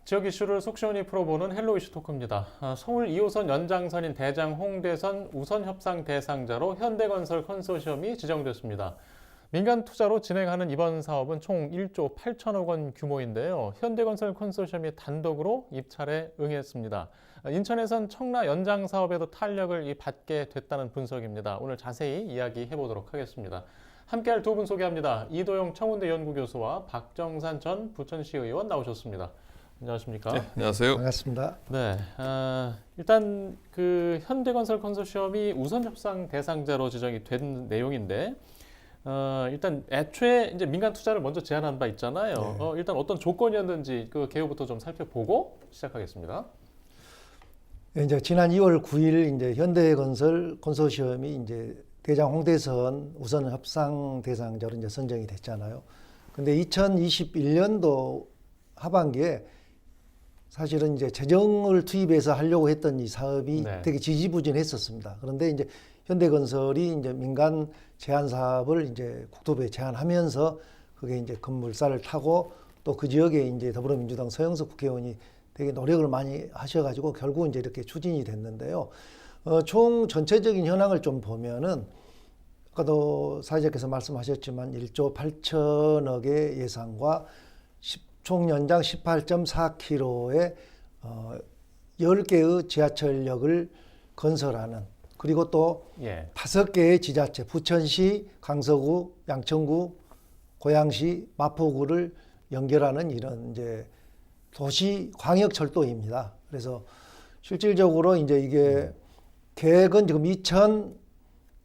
지역 이슈를 속 시원히 풀어보는 헬로 이슈 토크입니다. 서울 2호선 연장선인 대장 홍대선 우선 협상 대상자로 현대건설 컨소시엄이 지정됐습니다. 민간 투자로 진행하는 이번 사업은 총 1조 8천억 원 규모인데요. 현대건설 컨소시엄이 단독으로 입찰에 응했습니다. 인천에선 청라 연장 사업에도 탄력을 받게 됐다는 분석입니다. 오늘 자세히 이야기해 보도록 하겠습니다. 함께할 두 분 소개합니다. 이도영 청운대 연구교수와 박정산 전 부천시 의원 나오셨습니다. 안녕하십니까? 네, 안녕하세요. 반갑습니다. 네, 일단 그 현대건설 컨소시엄이 우선 협상 대상자로 지정이 된 내용인데, 일단 애초에 이제 민간 투자를 먼저 제안한 바 있잖아요. 네. 일단 어떤 조건이었는지 그 개요부터 좀 살펴보고 시작하겠습니다. 이제 지난 2월 9일 이제 현대건설 컨소시엄이 이제 대장 홍대선 우선 협상 대상자로 이제 선정이 됐잖아요. 근데 2021년도 하반기에 사실은 이제 재정을 투입해서 하려고 했던 이 사업이 네. 되게 지지부진했었습니다. 그런데 이제 현대건설이 이제 민간 제한 사업을 이제 국토부에 제안하면서 그게 이제 건물사를 타고 또 그 지역에 이제 더불어민주당 서영석 국회의원이 되게 노력을 많이 하셔가지고 결국 이제 이렇게 추진이 됐는데요. 총 전체적인 현황을 좀 보면은 아까도 사회자께서 말씀하셨지만 1조 8천억의 예산과 총 연장 18.4km의 10개의 지하철역을 건설하는, 그리고 또 5개의 지자체, 부천시, 강서구, 양천구, 고양시, 마포구를 연결하는 이런 이제 도시 광역철도입니다. 그래서 실질적으로 이제 이게 계획은 지금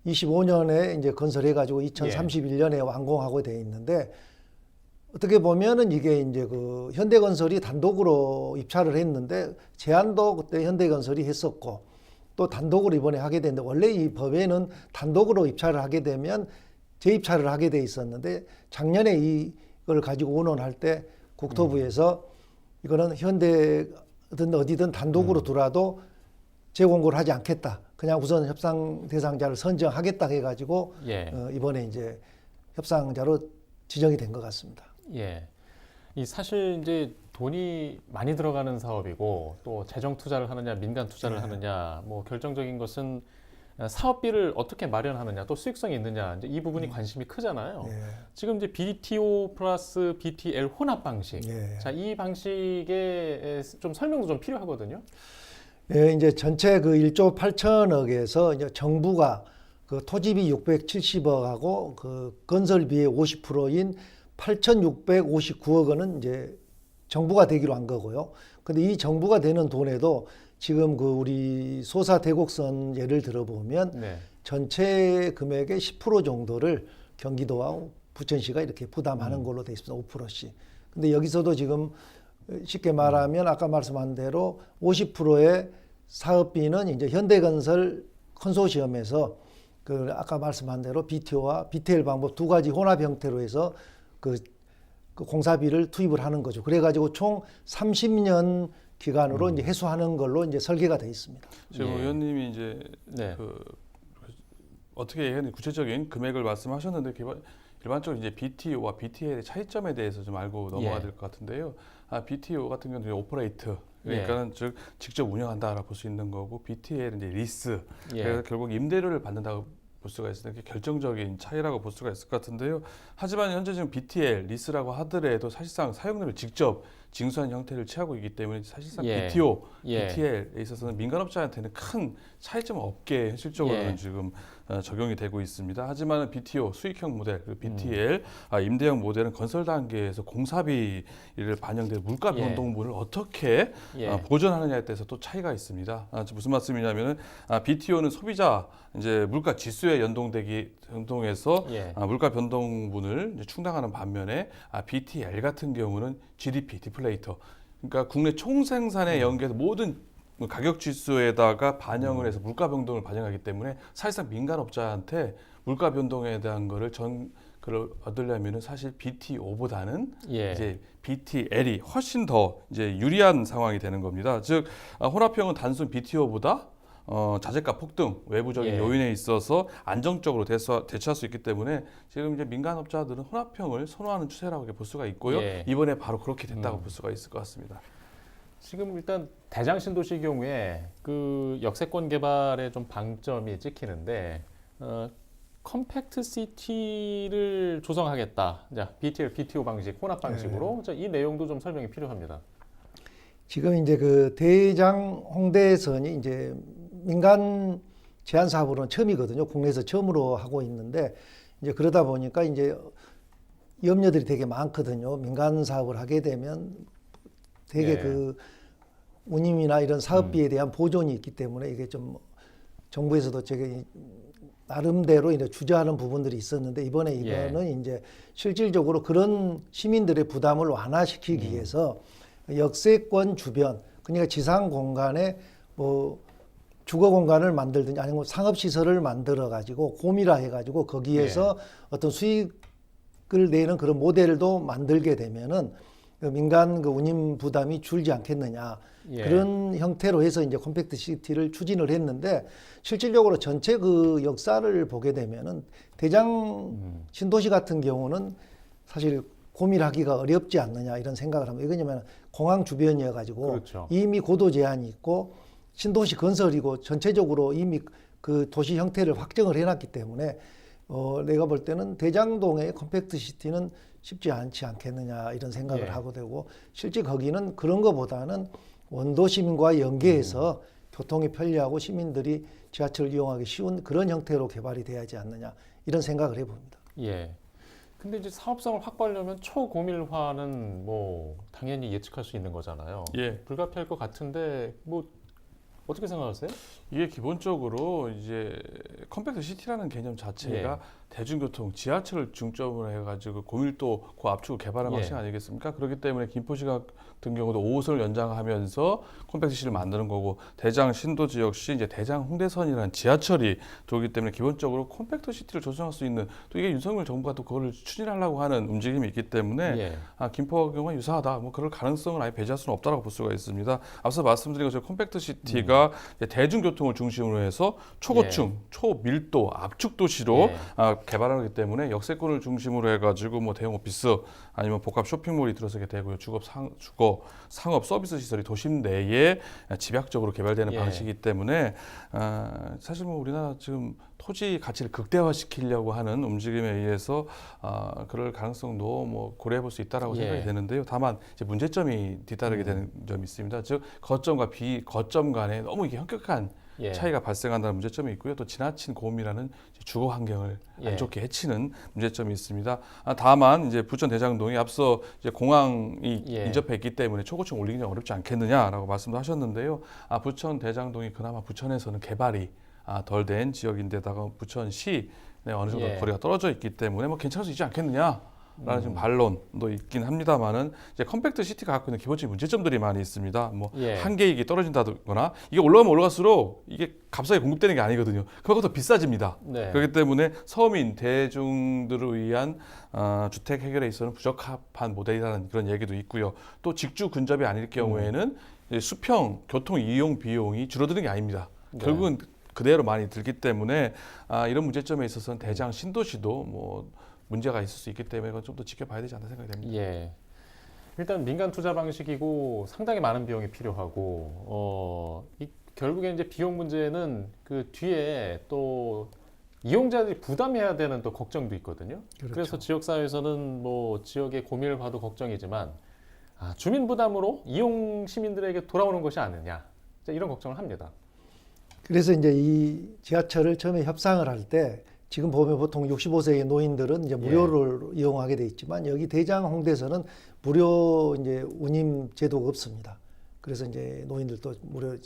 2025년에 이제 건설해가지고 2031년에 완공하고 돼 있는데, 어떻게 보면은 이게 이제 그 현대건설이 단독으로 입찰을 했는데 제안도 그때 현대건설이 했었고 또 단독으로 이번에 하게 됐는데, 원래 이 법에는 단독으로 입찰을 하게 되면 재입찰을 하게 돼 있었는데 작년에 이걸 가지고 원원할 때 국토부에서 이거는 현대든 어디든 단독으로 두라도 재공고를 하지 않겠다, 그냥 우선 협상 대상자를 선정하겠다 해가지고 이번에 이제 협상자로 지정이 된 것 같습니다. 예. 이 사실 이제 돈이 많이 들어가는 사업이고 또 재정 투자를 하느냐 민간 투자를 하느냐, 뭐 결정적인 것은 사업비를 어떻게 마련하느냐, 또 수익성이 있느냐, 이제 이 부분이 관심이 크잖아요. 지금 이제 BTO 플러스 BTL 혼합 방식. 자, 이 방식의 좀 설명도 좀 필요하거든요. 예, 이제 전체 그 1조 8천억에서 이제 정부가 그 토지비 670억하고 그 건설비의 50%인 8,659억 원은 이제 정부가 되기로 한 거고요. 근데 이 정부가 되는 돈에도 지금 그 우리 소사 대곡선 예를 들어보면 전체 금액의 10% 정도를 경기도와 부천시가 이렇게 부담하는 걸로 돼 있습니다. 5%씩. 근데 여기서도 지금 쉽게 말하면 아까 말씀한 대로 50%의 사업비는 이제 현대건설 컨소시엄에서 그 아까 말씀한 대로 BTO와 BTL 방법 두 가지 혼합 형태로 해서 그 공사비를 투입을 하는 거죠. 그래가지고 총 30년 기간으로 이제 해소하는 걸로 이제 설계가 되어 있습니다. 지금 의원님이 이제 그 어떻게 얘기하는 구체적인 금액을 말씀하셨는데 일반적으로 이제 BTO와 BTL의 차이점에 대해서 좀 알고 넘어가야 될 것 같은데요. BTO 같은 경우는 오퍼레이트, 그러니까는 즉 직접 운영한다라고 볼 수 있는 거고, BTL은 이제 리스, 그래서 결국 임대료를 받는다고 볼 수가 있으니까 결정적인 차이라고 볼 수가 있을 것 같은데요. 하지만 현재 지금 BTL, 리스라고 하더라도 사실상 사용료를 직접 징수하는 형태를 취하고 있기 때문에 사실상 BTO, BTL에 있어서는 민간업자한테는 큰 차이점은 없게 현실적으로는 지금 적용이 되고 있습니다. 하지만 BTO 수익형 모델, 그리고 BTL 임대형 모델은 건설 단계에서 공사비를 반영된 물가 변동분을 어떻게 보전하느냐에 대해서 또 차이가 있습니다. 무슨 말씀이냐면은 BTO는 소비자 이제 물가 지수에 연동해서 물가 변동분을 이제 충당하는 반면에 BTL 같은 경우는 GDP 디플레이터, 그러니까 국내 총생산에 연계해서 모든 가격 지수에다가 반영을 해서 물가 변동을 반영하기 때문에 사실상 민간업자한테 물가 변동에 대한 그걸 얻으려면은 사실 BTO보다는 이제 BTL이 훨씬 더 이제 유리한 상황이 되는 겁니다. 즉 혼합형은 단순 BTO보다 자재가 폭등, 외부적인 요인에 있어서 안정적으로 대처할 수 있기 때문에 지금 이제 민간업자들은 혼합형을 선호하는 추세라고 볼 수가 있고요. 이번에 바로 그렇게 됐다고 볼 수가 있을 것 같습니다. 지금 일단 대장 신도시 경우에 그 역세권 개발에 좀 방점이 찍히는데 컴팩트 시티를 조성하겠다. 자, BTL, BTO 방식, 혼합 방식으로 자, 이 내용도 좀 설명이 필요합니다. 지금 이제 그 대장 홍대선이 이제 민간 제한 사업으로는 처음이거든요. 국내에서 처음으로 하고 있는데 이제 그러다 보니까 이제 염려들이 되게 많거든요. 민간 사업을 하게 되면 되게 그 운임이나 이런 사업비에 대한 보존이 있기 때문에 이게 좀 정부에서도 되게 나름대로 이제 주저하는 부분들이 있었는데 이번에 이거는 이제 실질적으로 그런 시민들의 부담을 완화시키기 위해서 역세권 주변, 그러니까 지상 공간에 뭐 주거 공간을 만들든지 아니면 상업 시설을 만들어 가지고 고밀화해 가지고 거기에서 어떤 수익을 내는 그런 모델도 만들게 되면은 그 민간 그 운임 부담이 줄지 않겠느냐. 그런 형태로 해서 이제 컴팩트 시티를 추진을 했는데 실질적으로 전체 그 역사를 보게 되면은 대장 신도시 같은 경우는 사실 고밀하기가 어렵지 않느냐 이런 생각을 합니다. 왜냐하면 공항 주변이어 가지고 이미 고도 제한이 있고 신도시 건설이고 전체적으로 이미 그 도시 형태를 확정을 해놨기 때문에 내가 볼 때는 대장동의 컴팩트 시티는 쉽지 않지 않겠느냐 이런 생각을 하고 되고 실제 거기는 그런 것보다는 원도심과 연계해서 교통이 편리하고 시민들이 지하철을 이용하기 쉬운 그런 형태로 개발이 돼야지 않느냐 이런 생각을 해봅니다. 예. 근데 이제 사업성을 확보하려면 초고밀화는 뭐 당연히 예측할 수 있는 거잖아요. 불가피할 것 같은데 뭐 어떻게 생각하세요? 이게 기본적으로 이제 컴팩트 시티라는 개념 자체가 대중교통, 지하철을 중점으로 해가지고 고밀도, 고압축을 개발한 방식 아니겠습니까? 그렇기 때문에 김포시 같은 경우도 5호선을 연장하면서 컴팩트 시티를 만드는 거고 대장 신도시 역시 이제 대장 홍대선이라는 지하철이 돌기 때문에 기본적으로 컴팩트 시티를 조성할 수 있는 또 이게 윤석열 정부가 또 그거를 추진하려고 하는 움직임이 있기 때문에 김포와 경우가 유사하다. 뭐 그럴 가능성을 아예 배제할 수는 없다고 볼 수가 있습니다. 앞서 말씀드린 것처럼 컴팩트 시티가 대중교통을 중심으로 해서 초고층, 초밀도, 압축 도시로 개발하기 때문에 역세권을 중심으로 해가지고 뭐 대형 오피스 아니면 복합 쇼핑몰이 들어서게 되고요. 주거, 상업, 서비스 시설이 도심 내에 집약적으로 개발되는 방식이기 때문에 사실 뭐 우리나라 지금 토지 가치를 극대화시키려고 하는 움직임에 의해서 그럴 가능성도 뭐 고려해 볼 수 있다라고 생각이 되는데요. 다만 이제 문제점이 뒤따르게 되는 점이 있습니다. 즉 거점과 비거점 간에 너무 이게 현격한 차이가 발생한다는 문제점이 있고요. 또 지나친 고밀화는 주거 환경을 안 좋게 해치는 문제점이 있습니다. 다만 이제 부천 대장동이 앞서 이제 공항이 인접해 있기 때문에 초고층 올리기는 어렵지 않겠느냐라고 말씀도 하셨는데요. 부천 대장동이 그나마 부천에서는 개발이 덜 된 지역인데다가 부천시 어느 정도 거리가 떨어져 있기 때문에 뭐 괜찮을 수 있지 않겠느냐. 라는 지금 반론도 있긴 합니다만은 이제 컴팩트 시티가 갖고 있는 기본적인 문제점들이 많이 있습니다. 뭐 한계익이 떨어진다거나 이게 올라가면 올라갈수록 이게 값싸게 공급되는 게 아니거든요. 그만큼 더 비싸집니다. 그렇기 때문에 서민 대중들을 위한 주택 해결에 있어서는 부적합한 모델이라는 그런 얘기도 있고요. 또 직주 근접이 아닐 경우에는 이제 수평 교통 이용 비용이 줄어드는 게 아닙니다. 결국은 그대로 많이 들기 때문에 이런 문제점에 있어서는 대장 신도시도 뭐 문제가 있을 수 있기 때문에 좀 더 지켜봐야 되지 않나 생각이 됩니다. 일단 민간 투자 방식이고 상당히 많은 비용이 필요하고 결국에 이제 비용 문제는 그 뒤에 또 이용자들이 부담해야 되는 또 걱정도 있거든요. 그래서 지역 사회에서는 뭐 지역의 고밀화도 걱정이지만 주민 부담으로 이용 시민들에게 돌아오는 것이 아니냐 이런 걱정을 합니다. 그래서 이제 이 지하철을 처음에 협상을 할 때 지금 보면 보통 65세의 노인들은 이제 무료를 이용하게 돼 있지만 여기 대장 홍대에서는 무료 이제 운임 제도가 없습니다. 그래서 이제 노인들도 무료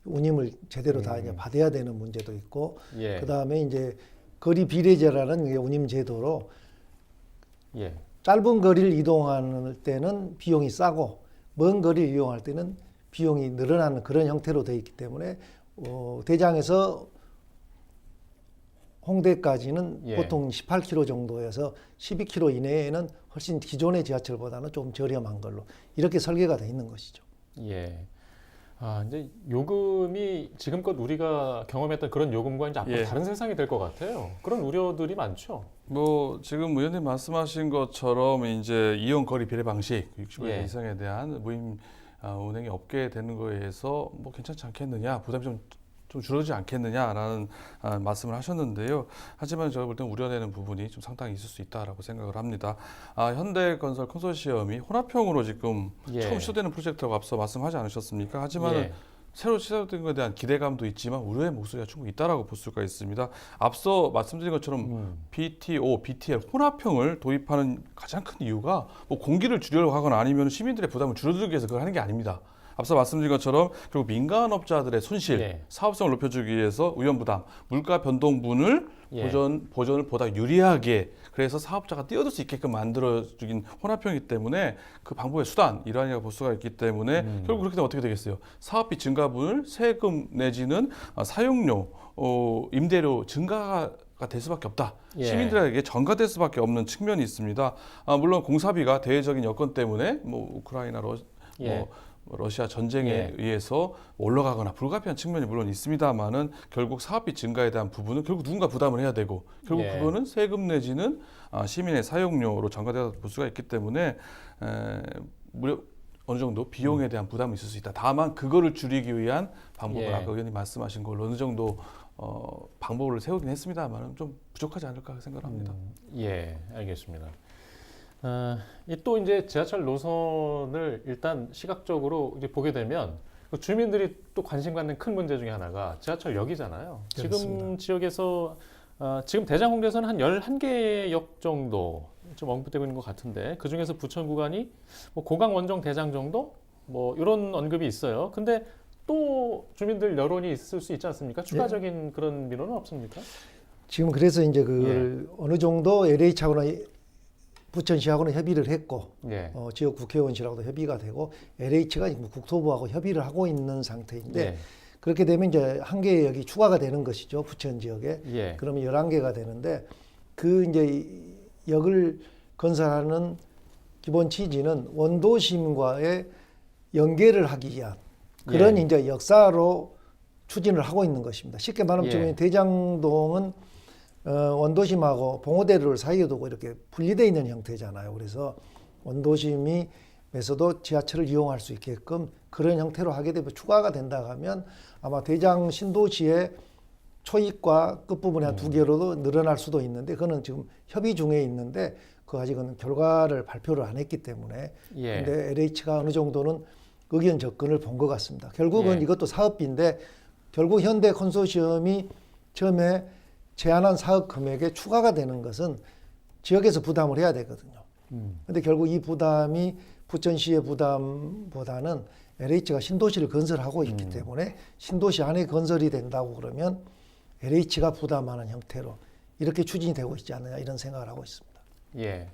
운임을 제대로 다 이제 받아야 되는 문제도 있고 그 다음에 이제 거리 비례제라는 운임 제도로 짧은 거리를 이동하는 때는 비용이 싸고 먼 거리를 이용할 때는 비용이 늘어나는 그런 형태로 되어 있기 때문에 대장에서 홍대까지는 보통 18km 정도여서 12km 이내에는 훨씬 기존의 지하철보다는 좀 저렴한 걸로 이렇게 설계가 되어 있는 것이죠. 이제 요금이 지금껏 우리가 경험했던 그런 요금과 이제 앞으로 다른 세상이 될 것 같아요. 그런 우려들이 많죠. 뭐 지금 의원님 말씀하신 것처럼 이제 이용 거리 비례 방식 65세 이상에 대한 무임 운행이 없게 되는 거에 대해서 뭐 괜찮지 않겠느냐, 부담이 좀 줄어들지 않겠느냐라는 말씀을 하셨는데요. 하지만 제가 볼 때는 우려되는 부분이 좀 상당히 있을 수 있다라고 생각을 합니다. 현대건설 컨소시엄이 혼합형으로 지금 예. 처음 시도되는 프로젝트라고 앞서 말씀하지 않으셨습니까? 하지만 예. 새로 시작된 것에 대한 기대감도 있지만 우려의 목소리가 충분히 있다라고 볼 수가 있습니다. 앞서 말씀드린 것처럼 BTO, BTL 혼합형을 도입하는 가장 큰 이유가 뭐 공기를 줄이려고 하거나 아니면 시민들의 부담을 줄여들기 위해서 그걸 하는 게 아닙니다. 앞서 말씀드린 것처럼 결국 민간업자들의 손실, 예. 사업성을 높여주기 위해서 위험부담, 물가 변동분을 예. 보전을 보다 유리하게 그래서 사업자가 뛰어들 수 있게끔 만들어주긴 혼합형이기 때문에 그 방법의 수단 일환이라고 볼 수가 있기 때문에 결국 그렇게 되면 어떻게 되겠어요? 사업비 증가분을 세금 내지는 사용료, 임대료 증가가 될 수밖에 없다. 예. 시민들에게 전가될 수밖에 없는 측면이 있습니다. 물론 공사비가 대외적인 여건 때문에 뭐 우크라이나 예. 러시아 전쟁에 예. 의해서 올라가거나 불가피한 측면이 물론 있습니다만은 결국 사업비 증가에 대한 부분은 결국 누군가 부담을 해야 되고 결국 예. 그거는 세금 내지는 시민의 사용료로 전가되다 볼 수가 있기 때문에 무려 어느 정도 비용에 대한 부담이 있을 수 있다. 다만 그거를 줄이기 위한 방법을 예. 아까 의원님 말씀하신 걸로 어느 정도 방법을 세우긴 했습니다만은 좀 부족하지 않을까 생각합니다. 예, 알겠습니다. 또 이제 지하철 노선을 일단 시각적으로 이제 보게 되면 그 주민들이 또 관심 갖는 큰 문제 중에 하나가 지하철역이잖아요. 지금 그렇습니다. 지역에서 지금 대장 홍대에서는 한 11개 역 정도 좀 언급되고 있는 것 같은데 그 중에서 부천 구간이 뭐 고강 원정 대장 정도 뭐 이런 언급이 있어요. 근데 또 주민들 여론이 있을 수 있지 않습니까? 추가적인 그런 민원은 없습니까? 지금 그래서 이제 그 어느 정도 LH하고나 부천시하고는 협의를 했고 예. 지역 국회의원실하고도 협의가 되고 LH가 국토부하고 협의를 하고 있는 상태인데 예. 그렇게 되면 이제 한 개의 역이 추가가 되는 것이죠. 부천 지역에. 예. 그러면 11개가 되는데 그 이제 역을 건설하는 기본 취지는 원도심과의 연계를 하기 위한 그런 예. 이제 역사로 추진을 하고 있는 것입니다. 쉽게 말하면 지금 예. 대장동은 원도심하고 봉오대로를 사이에 두고 이렇게 분리되어 있는 형태잖아요. 그래서 원도심에서도 지하철을 이용할 수 있게끔 그런 형태로 하게 되면 추가가 된다 하면 아마 대장 신도시의 초입과 끝부분에 한 2개로도 늘어날 수도 있는데 그거는 지금 협의 중에 있는데 그 아직은 결과를 발표를 안 했기 때문에 예. 근데 LH가 어느 정도는 의견 접근을 본 것 같습니다. 결국은 예. 이것도 사업비인데 결국 현대 컨소시엄이 처음에 제안한 사업 금액에 추가가 되는 것은 지역에서 부담을 해야 되거든요. 근데 결국 이 부담이 부천시의 부담보다는 LH가 신도시를 건설하고 있기 때문에 신도시 안에 건설이 된다고 그러면 LH가 부담하는 형태로 이렇게 추진이 되고 있지 않느냐 이런 생각을 하고 있습니다. 예.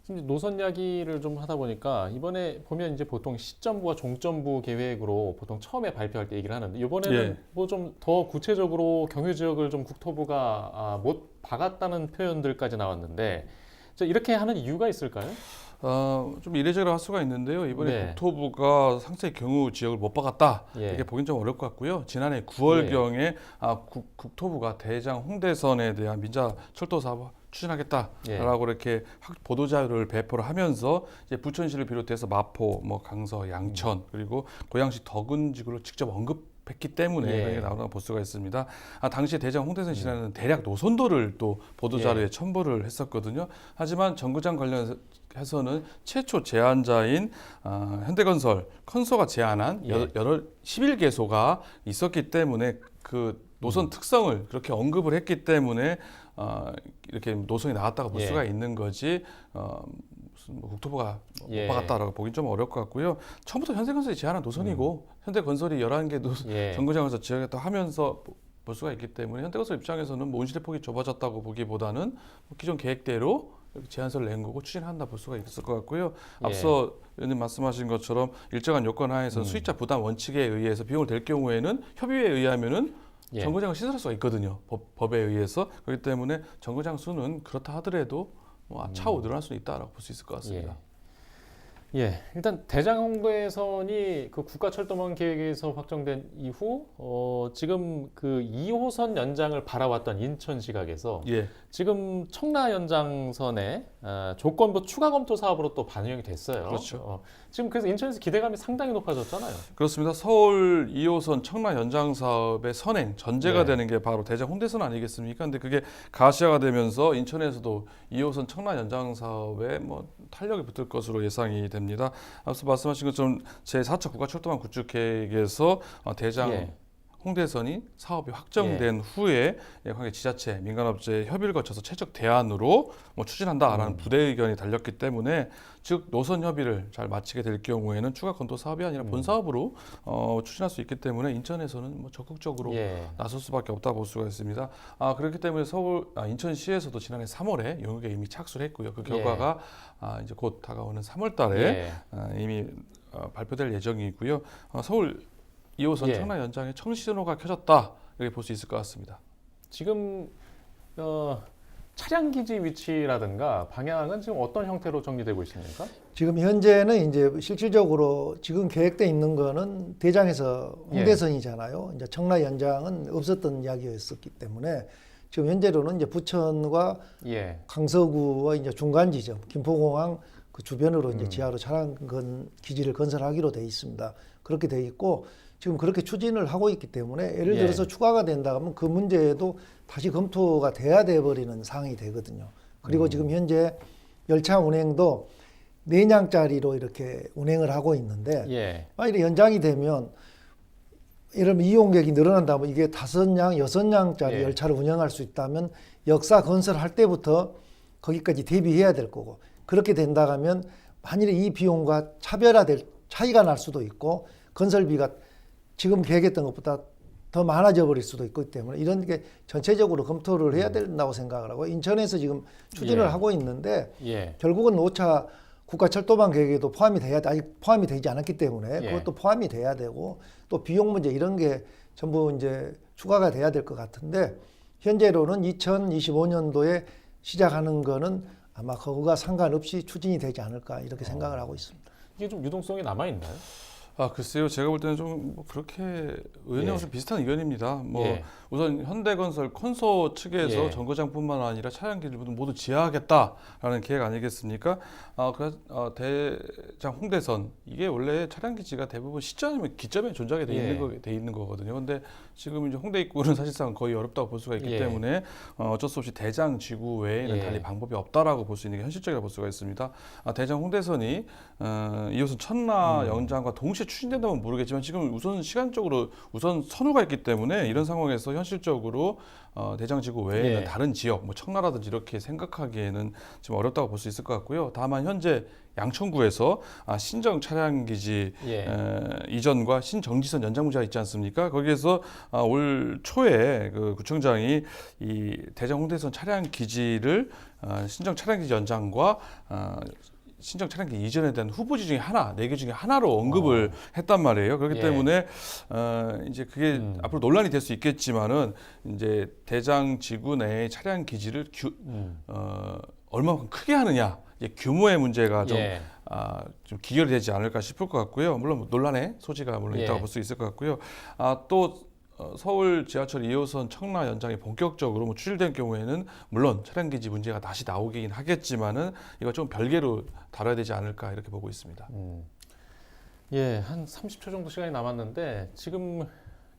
지금 노선 이야기를 좀 하다 보니까 이번에 보면 이제 보통 시점부와 종점부 계획으로 보통 처음에 발표할 때 얘기를 하는데 이번에는 예. 뭐 좀 더 구체적으로 경유 지역을 좀 국토부가 못 박았다는 표현들까지 나왔는데 이렇게 하는 이유가 있을까요? 좀 이례적으로 할 수가 있는데요. 이번에 네. 국토부가 상세 경우 지역을 못 박았다. 예. 이게 보긴 좀 어려울 것 같고요. 지난해 9월경에 국토부가 대장 홍대선에 대한 민자 철도 사업 추진하겠다라고 이렇게 보도 자료를 배포를 하면서 이제 부천시를 비롯해서 마포, 뭐 강서, 양천 그리고 고양시 덕은지구를 직접 언급했기 때문에 예. 이런 게 나오는 걸 볼 수가 있습니다. 당시에 대장 홍대선 지나는 대략 노선도를 또 보도 자료에 첨부를 했었거든요. 하지만 정거장 관련해서는 최초 제안자인 현대건설 컨소가 제안한 여러 11개소가 있었기 때문에 그 노선 특성을 그렇게 언급을 했기 때문에 이렇게 노선이 나왔다고 볼 수가 있는 거지 무슨 뭐 국토부가 못 박았다라고 보긴 좀 어려울 것 같고요. 처음부터 현대건설이 제안한 노선이고 현대건설이 11개 정거장에서 지어겠다 하면서 볼 수가 있기 때문에 현대건설 입장에서는 뭐 운실의 폭이 좁아졌다고 보기보다는 기존 계획대로 제안서를 낸 거고 추진한다 볼 수가 있을 것 같고요. 앞서 의원님 말씀하신 것처럼 일정한 요건 하에서 수익자 부담 원칙에 의해서 비용을 댈 경우에는 협의회에 의하면은 정거장을 시설할 수가 있거든요. 법에 의해서. 그렇기 때문에 정거장 수는 그렇다 하더라도 차후 늘어날 수는 있다라고 볼 수 있을 것 같습니다. 예, 일단 대장 홍대선이 그 국가철도망 계획에서 확정된 이후 지금 그 2호선 연장을 바라왔던 인천 시각에서 지금 청라 연장선에 조건부 추가 검토 사업으로 또 반영이 됐어요. 그렇죠. 지금 그래서 인천에서 기대감이 상당히 높아졌잖아요. 그렇습니다. 서울 2호선 청라 연장 사업의 선행 전제가 네. 되는 게 바로 대장 홍대선 아니겠습니까? 근데 그게 가시화가 되면서 인천에서도 2호선 청라 연장 사업에 뭐 탄력이 붙을 것으로 예상이 됩니다. 앞서 말씀하신 것처럼 제4차 국가철도망 구축 계획에서 대장 예. 홍대선이 사업이 확정된 후에 관계 지자체, 민간업체 협의를 거쳐서 최적 대안으로 뭐 추진한다라는 부대 의견이 달렸기 때문에 즉 노선 협의를 잘 마치게 될 경우에는 추가 건도 사업이 아니라 본 사업으로 추진할 수 있기 때문에 인천에서는 뭐 적극적으로 예. 나설 수밖에 없다 볼 수가 있습니다. 그렇기 때문에 인천시에서도 지난해 3월에 용역에 이미 착수를 했고요. 그 결과가 이제 곧 다가오는 3월달에 예. 이미 발표될 예정이고요. 서울 2호선 예. 청라 연장에 청신호가 켜졌다 이렇게 볼 수 있을 것 같습니다. 지금 차량 기지 위치라든가 방향은 지금 어떤 형태로 정리되고 있습니까? 지금 현재는 이제 실질적으로 지금 계획돼 있는 거는 대장에서 홍대선이잖아요. 이제 청라 연장은 없었던 이야기였었기 때문에 지금 현재로는 이제 부천과 예. 강서구와 이제 중간 지점 김포공항 그 주변으로 이제 지하로 차량 기지를 건설하기로 돼 있습니다. 그렇게 돼 있고 지금 그렇게 추진을 하고 있기 때문에 예를 들어서 추가가 된다 하면 그 문제에도 다시 검토가 돼야 돼 버리는 상황이 되거든요. 그리고 지금 현재 열차 운행도 4량짜리로 이렇게 운행을 하고 있는데 만일에 연장이 되면 예를 들면 이용객이 늘어난다면 이게 5량, 6량짜리 열차를 운영할 수 있다면 역사 건설할 때부터 거기까지 대비해야 될 거고 그렇게 된다 하면 만일에 이 비용과 차별화될 차이가 날 수도 있고 건설비가 지금 계획했던 것보다 더 많아져 버릴 수도 있기 때문에 이런 게 전체적으로 검토를 해야 된다고 생각을 하고 인천에서 지금 추진을 하고 있는데 결국은 5차 국가철도망 계획에도 포함이 돼야 돼. 아직 포함이 되지 않았기 때문에 그것도 포함이 돼야 되고 또 비용 문제 이런 게 전부 이제 추가가 돼야 될 것 같은데 현재로는 2025년도에 시작하는 거는 아마 그거가 상관없이 추진이 되지 않을까 이렇게 생각을 하고 있습니다. 이게 좀 유동성이 남아 있나요? 글쎄요. 제가 볼 때는 좀 뭐 그렇게 의원님하고 비슷한 의견입니다. 우선 현대건설 콘소 측에서 정거장뿐만 아니라 차량 기지를 모두 지하하겠다라는 계획 아니겠습니까? 그래서 대장 홍대선 이게 원래 차량 기지가 대부분 시점이면 기점에 존재하게 돼 있는 거거든요. 근데 지금 이제 홍대 입구는 사실상 거의 어렵다고 볼 수가 있기 때문에 어쩔 수 없이 대장 지구 외에는 달리 방법이 없다라고 볼 수 있는 게 현실적이라고 볼 수가 있습니다. 대장 홍대선이 2호선 천라 연장과 동시에 추진된다면 모르겠지만 지금 우선 시간적으로 우선 선호가 있기 때문에 이런 상황에서 현실적으로 대장지구 외에는 다른 지역, 뭐 청라라든지 이렇게 생각하기에는 좀 어렵다고 볼 수 있을 것 같고요. 다만 현재 양천구에서 신정 차량기지 이전과 신정지선 연장 문제가 있지 않습니까? 거기에서 올 초에 그 구청장이 이 대장 홍대선 차량기지를 신정 차량기지 연장과 신정 차량기 이전에 대한 후보지 중에 하나, 4개 중에 하나로 언급을 했단 말이에요. 그렇기 때문에 이제 그게 앞으로 논란이 될 수 있겠지만은 이제 대장 지구 내의 차량 기지를 얼마만큼 크게 하느냐, 이제 규모의 문제가 좀 기결이 되지 않을까 싶을 것 같고요. 물론 논란의 소지가 물론 있다고 볼 수 있을 것 같고요. 또 서울 지하철 2호선 청라 연장이 본격적으로 추진된 경우에는 물론 차량기지 문제가 다시 나오긴 하겠지만은 이거 좀 별개로 다뤄야 되지 않을까 이렇게 보고 있습니다. 한 30초 정도 시간이 남았는데 지금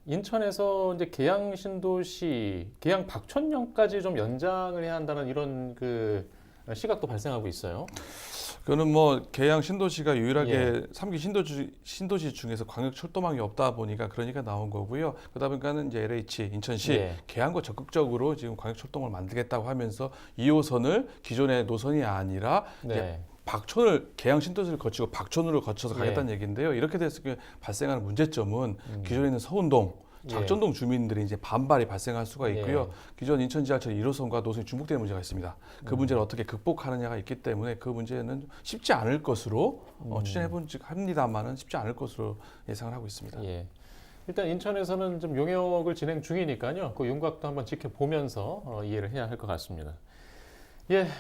인천에서 이제 계양 신도시, 계양 박천역까지 좀 연장을 해야 한다는 이런 그 시각도 발생하고 있어요. 그거는 뭐 계양 신도시가 유일하게 3기 신도시 중에서 광역 철도망이 없다 보니까 그러니까 나온 거고요. 그러다 보니까는 이제 LH 인천시 계양과 적극적으로 지금 광역 철도망을 만들겠다고 하면서 2호선을 기존의 노선이 아니라 이제 박천을 계양 신도시를 거치고 박천으로 거쳐서 가겠다는 얘기인데요. 이렇게 됐을 때 발생하는 문제점은 기존에 있는 서운동 작전동 주민들이 이제 반발이 발생할 수가 있고요. 기존 인천 지하철 1호선과 노선이 중복되는 문제가 있습니다. 그 문제를 어떻게 극복하느냐가 있기 때문에 그 문제는 쉽지 않을 것으로 추진해본 즉 합니다만은 쉽지 않을 것으로 예상을 하고 있습니다. 일단 인천에서는 좀 용역을 진행 중이니까요. 그 윤곽도 한번 지켜보면서 이해를 해야 할 것 같습니다.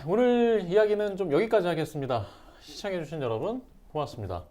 오늘 이야기는 좀 여기까지 하겠습니다. 시청해주신 여러분 고맙습니다.